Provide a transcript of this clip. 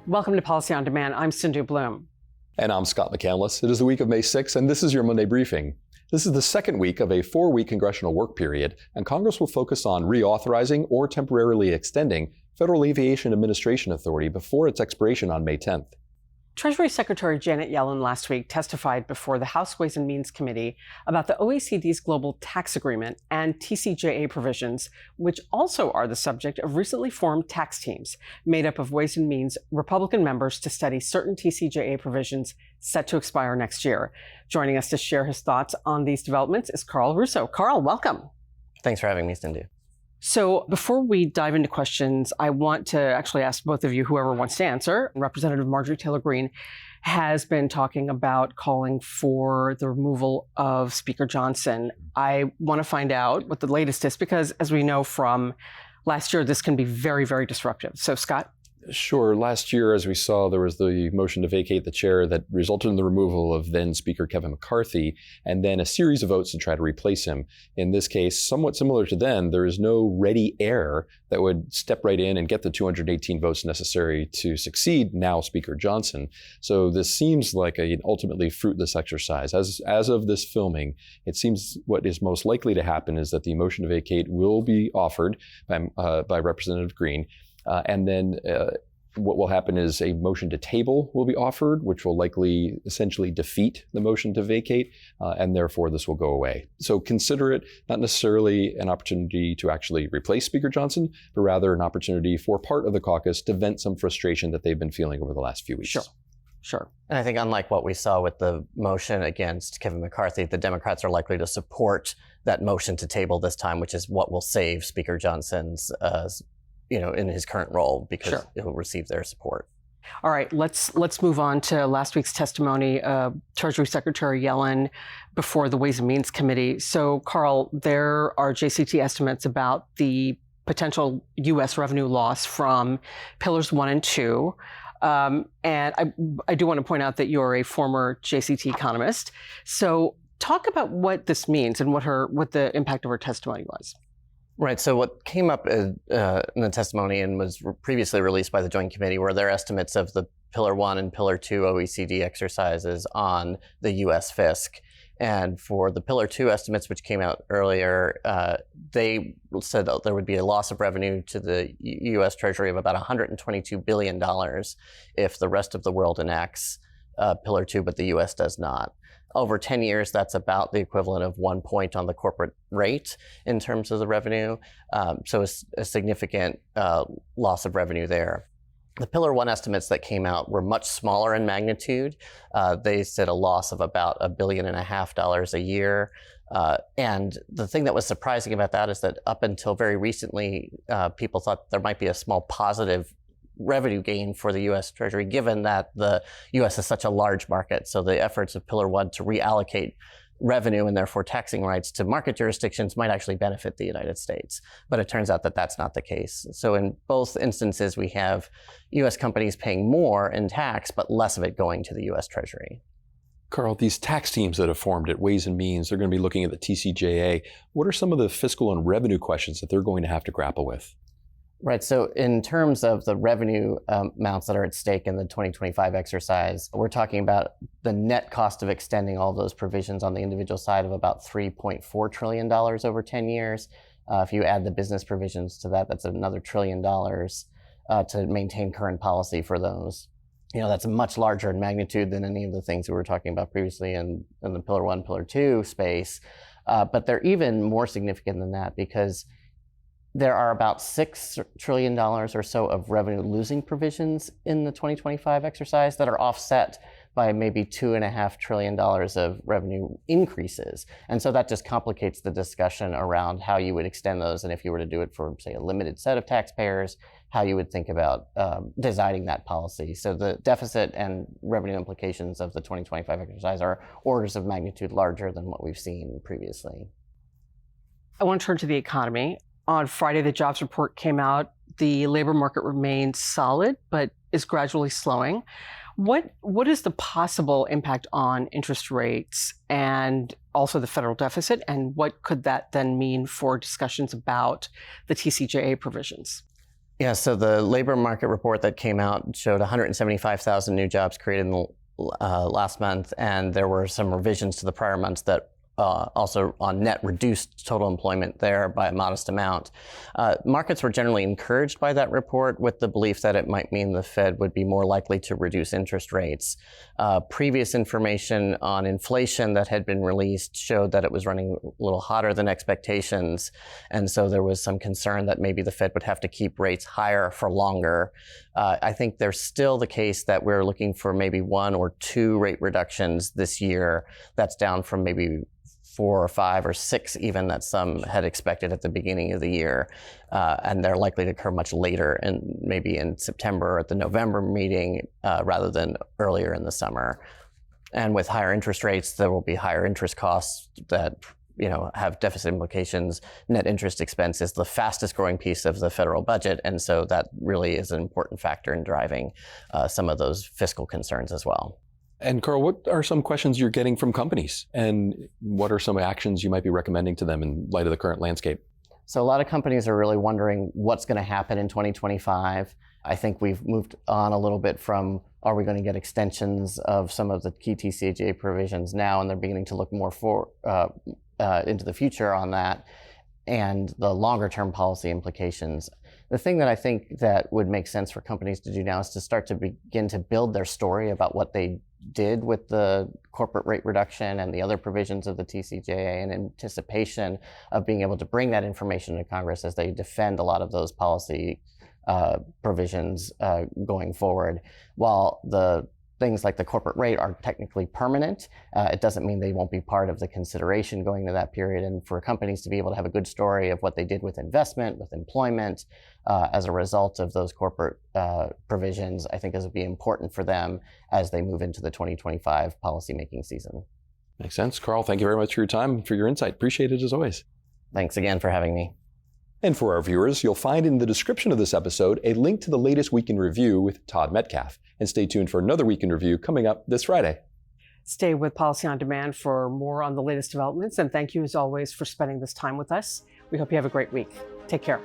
Welcome to Policy on Demand. I'm Sindhu Blume. And I'm Scott McCandless. It is the week of May 6th, and this is your Monday briefing. This is the second week of a 4-week congressional work period, and Congress will focus on reauthorizing or temporarily extending Federal Aviation Administration Authority before its expiration on May 10th. Treasury Secretary Janet Yellen last week testified before the House Ways and Means Committee about the OECD's Global Tax Agreement and TCJA provisions, which also are the subject of recently formed tax teams made up of Ways and Means Republican members to study certain TCJA provisions set to expire next year. Joining us to share his thoughts on these developments is Karl Russo. Karl, welcome. Thanks for having me, Sindhu. So before we dive into questions, I want to actually ask both of you, whoever wants to answer. Representative Marjorie Taylor Greene has been talking about calling for the removal of Speaker Johnson. I want to find out what the latest is, because as we know from last year, this can be very, very disruptive. So Scott? Sure. Last year, as we saw, there was the motion to vacate the chair that resulted in the removal of then Speaker Kevin McCarthy, and then a series of votes to try to replace him. In this case, somewhat similar to then, there is no ready heir that would step right in and get the 218 votes necessary to succeed now Speaker Johnson. So this seems like an ultimately fruitless exercise. As of this filming, it seems what is most likely to happen is that the motion to vacate will be offered by Representative Greene. And then what will happen is a motion to table will be offered, which will likely essentially defeat the motion to vacate, and therefore this will go away. So consider it not necessarily an opportunity to actually replace Speaker Johnson, but rather an opportunity for part of the caucus to vent some frustration that they've been feeling over the last few weeks. Sure. And I think unlike what we saw with the motion against Kevin McCarthy, the Democrats are likely to support that motion to table this time, which is what will save Speaker Johnson's in his current role, because he'll receive their support. All right, let's move on to last week's testimony of Treasury Secretary Yellen before the Ways and Means Committee. So, Karl, there are JCT estimates about the potential U.S. revenue loss from Pillars 1 and 2. And I do want to point out that you're a former JCT economist. So talk about what this means and what the impact of her testimony was. Right. So what came up in the testimony and was previously released by the Joint Committee were their estimates of the Pillar 1 and Pillar 2 OECD exercises on the U.S. fisc. And for the Pillar 2 estimates, which came out earlier, they said that there would be a loss of revenue to the U.S. Treasury of about $122 billion if the rest of the world enacts Pillar 2, but the U.S. does not. Over 10 years, that's about the equivalent of 1 point on the corporate rate in terms of the revenue. So it's a significant loss of revenue there. The Pillar 1 estimates that came out were much smaller in magnitude. They said a loss of about $1.5 billion a year. And the thing that was surprising about that is that up until very recently, people thought there might be a small positive revenue gain for the U.S. Treasury, given that the U.S. is such a large market. So the efforts of Pillar 1 to reallocate revenue and therefore taxing rights to market jurisdictions might actually benefit the United States. But it turns out that that's not the case. So in both instances, we have U.S. companies paying more in tax, but less of it going to the U.S. Treasury. Karl, these tax teams that have formed at Ways and Means, they're going to be looking at the TCJA. What are some of the fiscal and revenue questions that they're going to have to grapple with? Right. So in terms of the revenue amounts that are at stake in the 2025 exercise, we're talking about the net cost of extending all those provisions on the individual side of about $3.4 trillion over 10 years. If you add the business provisions to that, that's another $1 trillion to maintain current policy for those. That's much larger in magnitude than any of the things we were talking about previously in the Pillar 1, Pillar 2 space. But they're even more significant than that, because there are about $6 trillion or so of revenue losing provisions in the 2025 exercise that are offset by maybe $2.5 trillion of revenue increases. And so that just complicates the discussion around how you would extend those, and if you were to do it for, say, a limited set of taxpayers, how you would think about designing that policy. So the deficit and revenue implications of the 2025 exercise are orders of magnitude larger than what we've seen previously. I want to turn to the economy. On Friday, the jobs report came out. The labor market remains solid, but is gradually slowing. What is the possible impact on interest rates and also the federal deficit, and what could that then mean for discussions about the TCJA provisions? Yeah, so the labor market report that came out showed 175,000 new jobs created in the last month, and there were some revisions to the prior months that also on net reduced total employment there by a modest amount. Markets were generally encouraged by that report with the belief that it might mean the Fed would be more likely to reduce interest rates. Previous information on inflation that had been released showed that it was running a little hotter than expectations, and so there was some concern that maybe the Fed would have to keep rates higher for longer. I think there's still the case that we're looking for maybe 1 or 2 rate reductions this year. That's down from maybe 4 or 5 or 6 even that some had expected at the beginning of the year. And they're likely to occur much later, and maybe in September at the November meeting rather than earlier in the summer. And with higher interest rates, there will be higher interest costs that have deficit implications. Net interest expense is the fastest growing piece of the federal budget, and so that really is an important factor in driving some of those fiscal concerns as well. And Karl, what are some questions you're getting from companies, and what are some actions you might be recommending to them in light of the current landscape? So a lot of companies are really wondering what's going to happen in 2025. I think we've moved on a little bit from, are we going to get extensions of some of the key TCJA provisions now, and they're beginning to look more into the future on that and the longer term policy implications. The thing that I think that would make sense for companies to do now is to start to begin to build their story about what they did with the corporate rate reduction and the other provisions of the TCJA in anticipation of being able to bring that information to Congress as they defend a lot of those policy provisions going forward. While the things like the corporate rate are technically permanent, it doesn't mean they won't be part of the consideration going to that period. And for companies to be able to have a good story of what they did with investment, with employment, as a result of those corporate provisions, I think is would be important for them as they move into the 2025 policymaking season. Makes sense. Karl, thank you very much for your time and for your insight. Appreciate it as always. Thanks again for having me. And for our viewers, you'll find in the description of this episode a link to the latest Week in Review with Todd Metcalf. And stay tuned for another Week in Review coming up this Friday. Stay with Policy on Demand for more on the latest developments. And thank you, as always, for spending this time with us. We hope you have a great week. Take care.